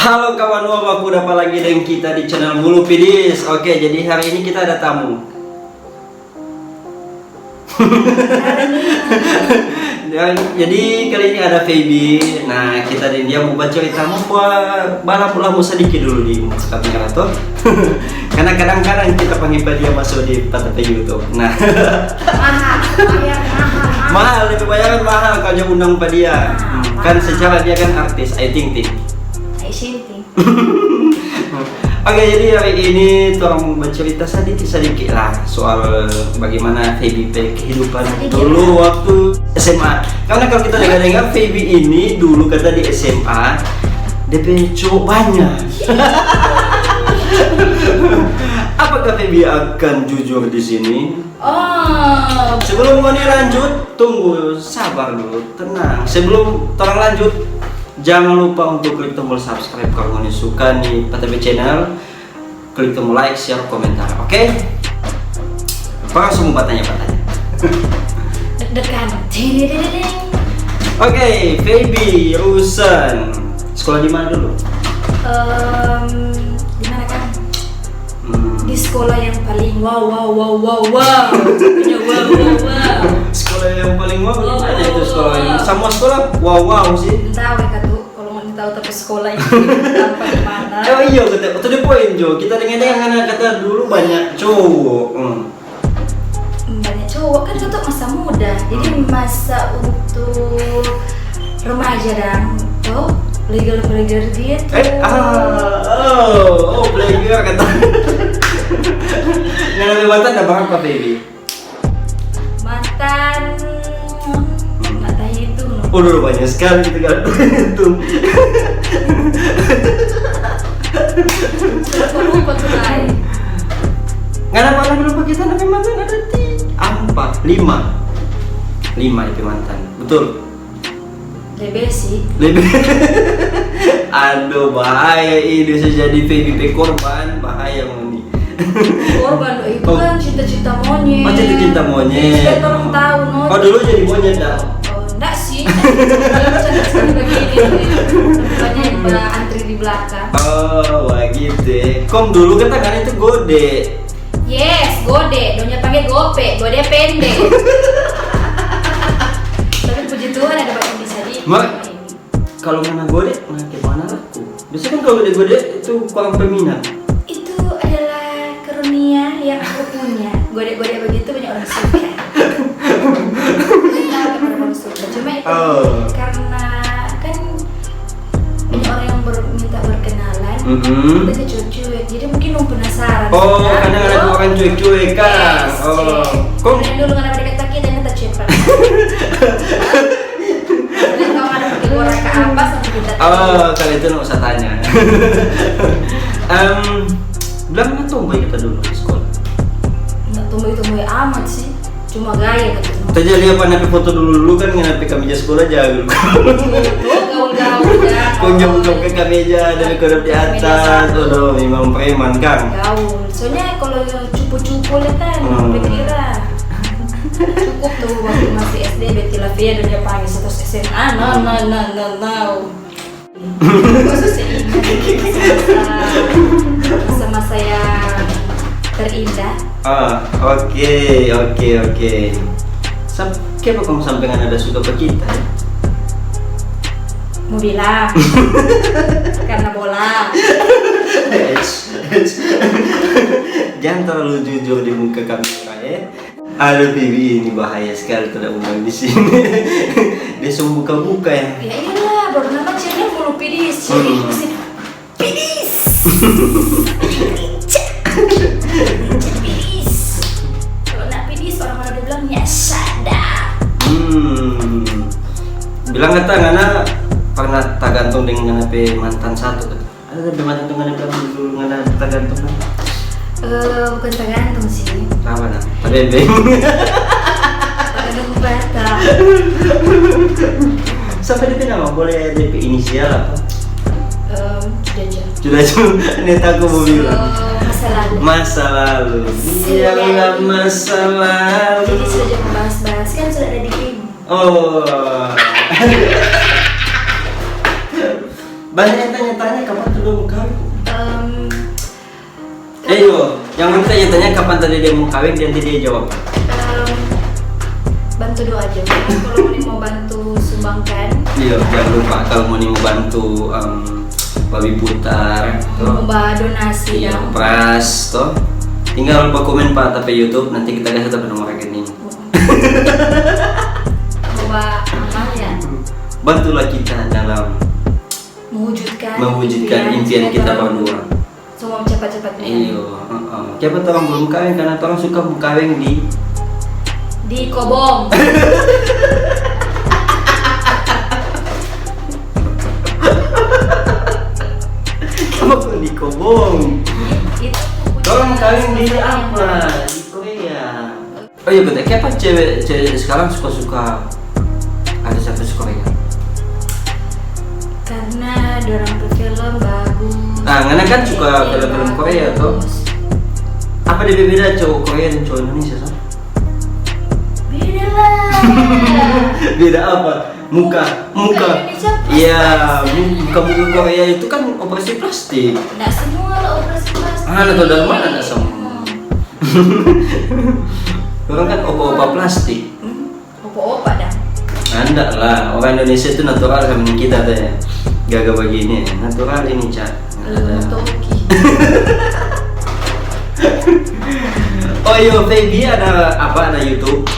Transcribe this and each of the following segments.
Halo kawan wab, aku dapat lagi dengan kita di channel Mulu Pidis. Oke, jadi hari ini kita ada tamu. Jadi kali ini ada Feby. Nah, kita dan dia mau baca ceritamu buat balap sedikit dulu di kamera tuh. Karena kadang-kadang kita panggil dia masuk di YouTube. Nah, mahal, lebih bayaran mahal kalau dia undang dia. Kan secara dia kan artis, I think. Oke, jadi hari ini tolong bercerita sedikit lah soal bagaimana Feby kehidupan dulu waktu SMA. Karena kalau kita dengar Feby ini dulu kata di SMA DP cowok banyak. Apakah Feby akan jujur di sini? Sebelum kami lanjut, tunggu, sabar dulu, tenang. Sebelum tolong lanjut, jangan lupa untuk klik tombol subscribe kalau kalian suka nih PTB channel. Klik tombol like, share, komentar. Oke? Langsung bertanya-tanya. Deg-degan. Oke, Feby Rusen. Sekolah di mana dulu? Di mana kan? Di sekolah yang paling wow. Punya wow. Sekolah yang paling wow, di mana itu sekolahnya? Semua sekolah wow sih. Tahu ya tuh, kalau mau tahu tapi sekolah itu tanpa di mana. Oh iya, itu the point Jo. Kita dengar anak kata dulu banyak cowok. Banyak cowok kan itu masa muda, jadi masa untuk remaja dan legal gitu. Player kata. Nah, lebih mantan ada berapa Feby? Mantan itu. Udah banyak sekali gitu kan. Lupa tuh lain. Nggak ada mana lupa kita tapi mantan ada 5 itu mantan, betul? Lebih sih. Aduh, bahaya ini bisa jadi Feby korban, bahaya ini. Korban itu kan cinta-cinta monyet. Cinta monyet. Saya tolong tahu Oh dulu jadi monyet dah. Enggak sih. Cantik sekali begini. Banyak yang antri di belakang. Oh, begitu. Kom dulu kan tangan itu gode. Yes, gode. Donya pakai gope. Gode pendek. Tapi puji Tuhan ada banyak bisa di. Kalau mana gode, ke mana aku? Biasanya kan kalau gode itu kurang peminat. Itu adalah karunia yang aku punya. Gode-gode begitu banyak orang suka. Cuma itu karena kan banyak orang yang minta berkenalan, kita cuek-cuek, jadi mungkin mau penasaran. Karena ada orang cuek-cuek kan. Kemudian dulu nggak ada dekat-dekat dan kita cepat. Dan kalau ada pakai goreng ke apa sama kita. Kalau itu nggak usah tanya. Bilangnya tomboy kita dulu di sekolah. Nggak tomboy amat sih, cuma gaya gitu. Kita lihat apa foto dulu kan ngapain kemeja sekolah jago. Gaul ya. Kunjung ke kemeja dari kodok di atas. Aduh, memang preman kan. Gaul. Soalnya kalau cupu-cupu lihat kan, kira cukup tuh waktu masih SD Betty Lavia dan dia panggil terus SMA. No. Khusus masa-masa yang terindah. Oke. Kenapa kamu sampai kan ada suka ke kita? Mau bilang karena bola. Jangan terlalu jujur di muka kamera ya. Aduh Feby, ini bahaya sekali tidak undang di sini. Dia semua buka-buka ya. Ya iyalah, baru nama channel Mulu Pidis. Jadi Pidis. Kalau nak Pidis orang-orang dia bilang ya sadar. Bilang kata ngana pernah tak gantung dengan mantan satu kan? Ada mantan dengan dulu ngana tak gantung kan? Bukan tergantung sih. Apa nak? Tabebeng. Tergantung bata. Sampai DP nama boleh DP inisial apa? Sudah. Ini aku mau bilang. Masa lalu. Biarlah masa lalu. Jadi sudah membahas-bahas kan sudah ada di game. Banyak yang tanya-tanya kapan tuh udah mau kawin? Em, Yo, yang mana tanya kapan tadi dia mau kawin dan dia jawab. bantu doa aja. Kalau mau bantu sumbangkan, Iya, jangan lupa kalau mau bantu babi putar, mau donasi iya, dong. pras, toh. Tinggal lupa komen Pak tapi YouTube nanti kita kasih tapi nomor rekening. Coba amal ya. Bantulah kita dalam mewujudkan impian kita berdua. Semua cepat-cepat Iya, siapa tahu orang belum kawin karena orang suka kawin di Kobong. Kamu kok di Kobong? Itu Orang kawin di apa? Di Korea. Oh iya betul. Kenapa cewek sekarang suka ada satu Korea? karena dorang film bagus. Nah, Ngana kan suka film-film Korea tuh. Apa dia beda cowok Korea dan cowok Indonesia sah? Beda lah. Beda apa? Muka. Indonesia Iya, muka Korea itu kan operasi plastik. Nggak semua lah operasi plastik. Atau dari mana nggak semua? Orang kan opa-opa plastik. Opa-opa dah. Anda lah, orang Indonesia itu natural sama kita deh. Gagah begini, natural ini Cak. Toki. Oh iya, Feby ada apa? Ada YouTube.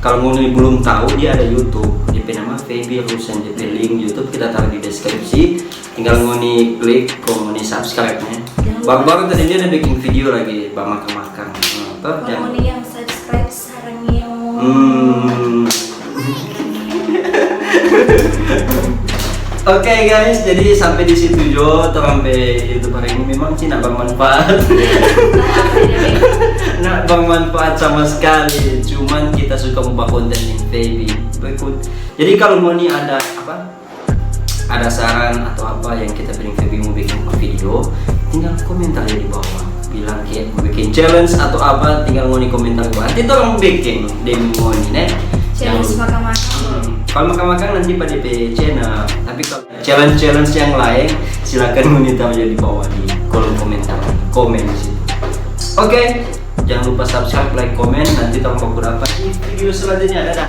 Kalau mau belum tahu dia ada YouTube. DP nama Feby Rusen, DP link YouTube kita taruh di deskripsi. Tinggal ngoni klik, ngoni subscribe-nya. Baru-baru tadi dia ada bikin video lagi, makan-makan. Kalau nih yang subscribe sarangnya. Oke guys, jadi sampai di situ Jo, sampai YouTube hari ini memang sih nak bermanfaat. Nak bermanfaat sama sekali. Cuman kita suka membuat konten yang Feby. Jadi kalau mau nih ada apa? Ada saran atau apa yang kita bikin Feby mau bikin video, tinggal komentar di bawah. Bilang kayak mau bikin challenge atau apa, tinggal ngoni komentar gua. Nanti orang bikin demo nih, Challenge makan-makan. Kalau makan-makan nanti pada DP channel. Tapi kalau challenge yang lain silakan monitor aja di bawah di kolom komentar. Komen di situ. Oke, jangan lupa subscribe, like, komen. Nanti tolong aku dapat di video selanjutnya. Dadah.